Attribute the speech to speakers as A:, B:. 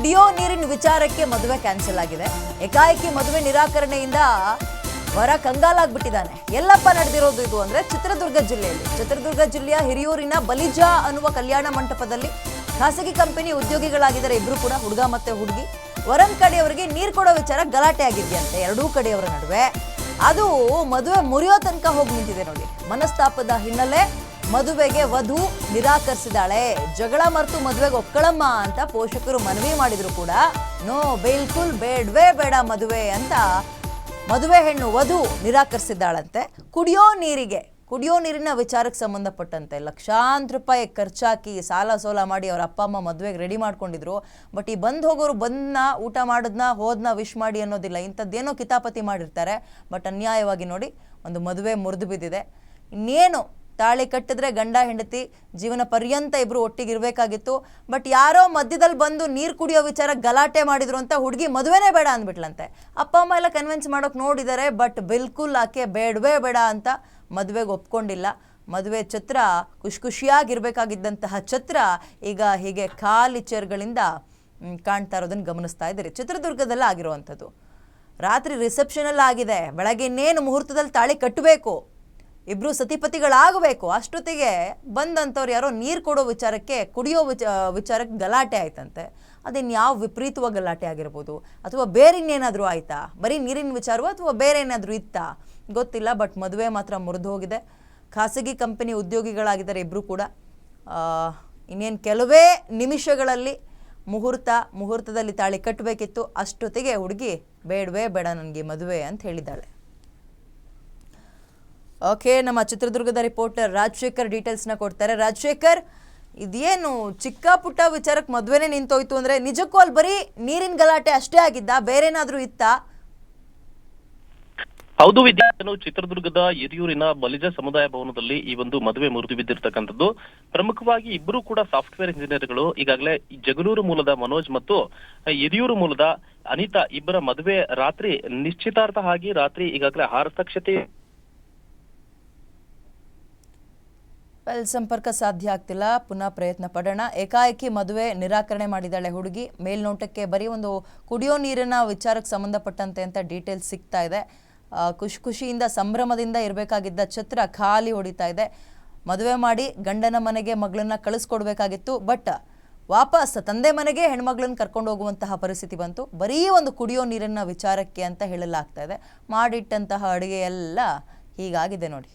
A: ಕುಡಿಯೋ ನೀರಿನ ವಿಚಾರಕ್ಕೆ ಮದುವೆ ಕ್ಯಾನ್ಸಲ್ ಆಗಿದೆ. ಏಕಾಏಕಿ ಮದುವೆ ನಿರಾಕರಣೆಯಿಂದ ವರ ಕಂಗಾಲಾಗ್ಬಿಟ್ಟಿದ್ದಾನೆ. ಎಲ್ಲಪ್ಪ ನಡೆದಿರೋದು ಇದು ಅಂದ್ರೆ ಚಿತ್ರದುರ್ಗ ಜಿಲ್ಲೆಯ ಹಿರಿಯೂರಿನ ಬಲಿಜಾ ಅನ್ನುವ ಕಲ್ಯಾಣ ಮಂಟಪದಲ್ಲಿ ಖಾಸಗಿ ಕಂಪನಿ ಉದ್ಯೋಗಿಗಳಾಗಿದ್ದಾರೆ ಇಬ್ರು ಕೂಡ, ಹುಡುಗ ಮತ್ತೆ ಹುಡುಗಿ. ವರನ್ ಕಡೆಯವರಿಗೆ ನೀರು ಕೊಡೋ ವಿಚಾರ ಗಲಾಟೆ ಆಗಿದೆಯಂತೆ ಎರಡೂ ಕಡೆಯವರ ನಡುವೆ. ಅದು ಮದುವೆ ಮುರಿಯೋ ತನಕ ಹೋಗಿ ನಿಂತಿದೆ ನೋಡಿ. ಮನಸ್ತಾಪದ ಹಿನ್ನೆಲೆ ಮದುವೆಗೆ ವಧು ನಿರಾಕರಿಸಿದಾಳೆ. ಜಗಳ ಮರೆತು ಮದುವೆಗೆ ಒಪ್ಕೊಳ್ಳಮ್ಮ ಅಂತ ಪೋಷಕರು ಮನವಿ ಮಾಡಿದ್ರು ಕೂಡ ನೋ, ಬಿಲ್ಕುಲ್ ಬೇಡವೇ ಬೇಡ ಮದುವೆ ಅಂತ ಮದುವೆ ಹೆಣ್ಣು ವಧು ನಿರಾಕರಿಸಿದ್ದಾಳಂತೆ. ಕುಡಿಯೋ ನೀರಿನ ವಿಚಾರಕ್ಕೆ ಸಂಬಂಧಪಟ್ಟಂತೆ ಲಕ್ಷಾಂತರ ರೂಪಾಯಿ ಖರ್ಚಾಕಿ ಸಾಲ ಸೋಲ ಮಾಡಿ ಅವ್ರ ಅಪ್ಪ ಅಮ್ಮ ಮದುವೆಗೆ ರೆಡಿ ಮಾಡ್ಕೊಂಡಿದ್ರು. ಬಟ್ ಈ ಬಂದು ಹೋಗೋರು ಬಂದನ್ನ ಊಟ ಮಾಡೋದನ್ನ ಹೋದ್ನ ವಿಶ್ ಮಾಡಿ ಅನ್ನೋದಿಲ್ಲ, ಇಂಥದ್ದೇನೋ ಕಿತಾಪತಿ ಮಾಡಿರ್ತಾರೆ. ಬಟ್ ಅನ್ಯಾಯವಾಗಿ ನೋಡಿ ಒಂದು ಮದುವೆ ಮುರಿದು ಬಿದ್ದಿದೆ. ಇನ್ನೇನು ತಾಳಿ ಕಟ್ಟಿದ್ರೆ ಗಂಡ ಹೆಂಡತಿ ಜೀವನ ಪರ್ಯಂತ ಇಬ್ರು ಒಟ್ಟಿಗಿರ್ಬೇಕಾಗಿತ್ತು. ಬಟ್ ಯಾರೋ ಮಧ್ಯದಲ್ಲಿ ಬಂದು ನೀರು ಕುಡಿಯೋ ವಿಚಾರ ಗಲಾಟೆ ಮಾಡಿದ್ರು ಅಂತ ಹುಡುಗಿ ಮದುವೆನೇ ಬೇಡ ಅಂದ್ಬಿಟ್ಲಂತೆ. ಅಪ್ಪ ಅಮ್ಮ ಎಲ್ಲ ಕನ್ವಿನ್ಸ್ ಮಾಡೋಕೆ ನೋಡಿದ್ದಾರೆ, ಬಟ್ ಬಿಲ್ಕುಲ್ ಆಕೆ ಬೇಡವೇ ಬೇಡ ಅಂತ ಮದುವೆಗೆ ಒಪ್ಕೊಂಡಿಲ್ಲ. ಮದುವೆ ಛತ್ರ ಖುಷಿಯಾಗಿರ್ಬೇಕಾಗಿದ್ದಂತಹ ಛತ್ರ ಈಗ ಹೀಗೆ ಖಾಲಿ ಚೇರ್ಗಳಿಂದ ಕಾಣ್ತಾ ಇರೋದನ್ನು ಗಮನಿಸ್ತಾ ಇದ್ದೀರಿ. ಚಿತ್ರದುರ್ಗದಲ್ಲಿ ಆಗಿರುವಂಥದ್ದು ರಾತ್ರಿ ರಿಸೆಪ್ಷನಲ್ಲಿ ಆಗಿದೆ. ಬೆಳಗ್ಗೆ ಇನ್ನೇನು ಮುಹೂರ್ತದಲ್ಲಿ ತಾಳಿ ಕಟ್ಟಬೇಕು, ಇಬ್ರು ಸತಿಪತಿಗಳಾಗಬೇಕು. ಅಷ್ಟೊತ್ತಿಗೆ ಬಂದಂಥವ್ರು ಯಾರೋ ನೀರು ಕೊಡೋ ವಿಚಾರಕ್ಕೆ ಕುಡಿಯೋ ವಿಚಾರಕ್ಕೆ ಗಲಾಟೆ ಆಯ್ತಂತೆ. ಅದೇನು ಯಾವ ವಿಪರೀತವಾಗಿ ಗಲಾಟೆ ಆಗಿರ್ಬೋದು, ಅಥವಾ ಬೇರೆ ಇನ್ನೇನಾದರೂ ಆಯಿತಾ, ಬರೀ ನೀರಿನ ವಿಚಾರವೋ ಅಥವಾ ಬೇರೆ ಏನಾದರೂ ಇತ್ತಾ ಗೊತ್ತಿಲ್ಲ. ಬಟ್ ಮದುವೆ ಮಾತ್ರ ಮುರಿದು ಹೋಗಿದೆ. ಖಾಸಗಿ ಕಂಪನಿ ಉದ್ಯೋಗಿಗಳಾಗಿದ್ದಾರೆ ಇಬ್ಬರು ಕೂಡ. ಇನ್ನೇನು ಕೆಲವೇ ನಿಮಿಷಗಳಲ್ಲಿ ಮುಹೂರ್ತದಲ್ಲಿ ತಾಳಿ ಕಟ್ಟಬೇಕಿತ್ತು. ಅಷ್ಟೊತ್ತಿಗೆ ಹುಡುಗಿ ಬೇಡವೇ ಬೇಡ ನನಗೆ ಮದುವೆ ಅಂತ ಹೇಳಿದ್ದಾಳೆ. ಓಕೆ, ನಮ್ಮ ಚಿತ್ರದುರ್ಗದ ರಿಪೋರ್ಟರ್ ರಾಜಶೇಖರ್ ಡೀಟೇಲ್ಸ್ನ ಕೊಡ್ತಾರೆ. ರಾಜಶೇಖರ್, ಇದೇನು ಚಿಕ್ಕ ಪುಟ್ಟ ವಿಚಾರಕ್ಕೆ ಮದುವೆನೇ ನಿಂತೋಯ್ತು ಅಂದರೆ ನಿಜಕ್ಕೂ ಅಲ್ಲಿ ಬರೀ ನೀರಿನ ಗಲಾಟೆ ಅಷ್ಟೇ ಆಗಿದ್ದ, ಬೇರೆನಾದ್ರೂ ಇತ್ತಾ?
B: ಹೌದು ವಿದ್ಯಾ, ಚಿತ್ರದುರ್ಗದ ಹಿರಿಯೂರಿನ ಬಲಿಜ ಸಮುದಾಯ ಭವನದಲ್ಲಿ ಈ ಒಂದು ಮದುವೆ ಮುರಿದು ಬಿದ್ದಿರ್ತಕ್ಕಂಥದ್ದು. ಪ್ರಮುಖವಾಗಿ ಇಬ್ಬರು ಕೂಡ ಸಾಫ್ಟ್ವೇರ್ ಇಂಜಿನಿಯರ್ಗಳು. ಈಗಾಗಲೇ ಜಗಳೂರು ಮೂಲದ ಮನೋಜ್ ಮತ್ತು ಹಿರಿಯೂರು ಮೂಲದ ಅನಿತಾ ಇಬ್ಬರ ಮದುವೆ ರಾತ್ರಿ ನಿಶ್ಚಿತಾರ್ಥ ಆಗಿ ರಾತ್ರಿ ಈಗಾಗಲೇ ಹಸ್ತಕ್ಷತೆ
A: ಸಂಪರ್ಕ ಸಾಧ್ಯ ಆಗ್ತಿಲ್ಲ, ಪುನಃ ಪ್ರಯತ್ನ ಪಡೋಣ. ಏಕಾಏಕಿ ಮದುವೆ ನಿರಾಕರಣೆ ಮಾಡಿದಾಳೆ ಹುಡುಗಿ. ಮೇಲ್ನೋಟಕ್ಕೆ ಬರೀ ಒಂದು ಕುಡಿಯೋ ನೀರಿನ ವಿಚಾರಕ್ಕೆ ಸಂಬಂಧಪಟ್ಟಂತೆ ಅಂತ ಡೀಟೇಲ್ಸ್ ಸಿಗ್ತಾ ಇದೆ. ಖುಷಿಯಿಂದ ಸಂಭ್ರಮದಿಂದ ಇರಬೇಕಾಗಿದ್ದ ಛತ್ರ ಖಾಲಿ ಹೊಡಿತಾ ಇದೆ. ಮದುವೆ ಮಾಡಿ ಗಂಡನ ಮನೆಗೆ ಮಗಳನ್ನ ಕಳಿಸ್ಕೊಡ್ಬೇಕಾಗಿತ್ತು, ಬಟ್ ವಾಪಸ್ ತಂದೆ ಮನೆಗೆ ಹೆಣ್ಮಗಳನ್ನ ಕರ್ಕೊಂಡು ಹೋಗುವಂತಹ ಪರಿಸ್ಥಿತಿ ಬಂತು. ಬರೀ ಒಂದು ಕುಡಿಯೋ ನೀರಿನ ವಿಚಾರಕ್ಕೆ ಅಂತ ಹೇಳಲಾಗ್ತಾ ಇದೆ. ಮಾಡಿಟ್ಟಂತಹ ಅಡುಗೆ ಎಲ್ಲ ಹೀಗಾಗಿದೆ ನೋಡಿ.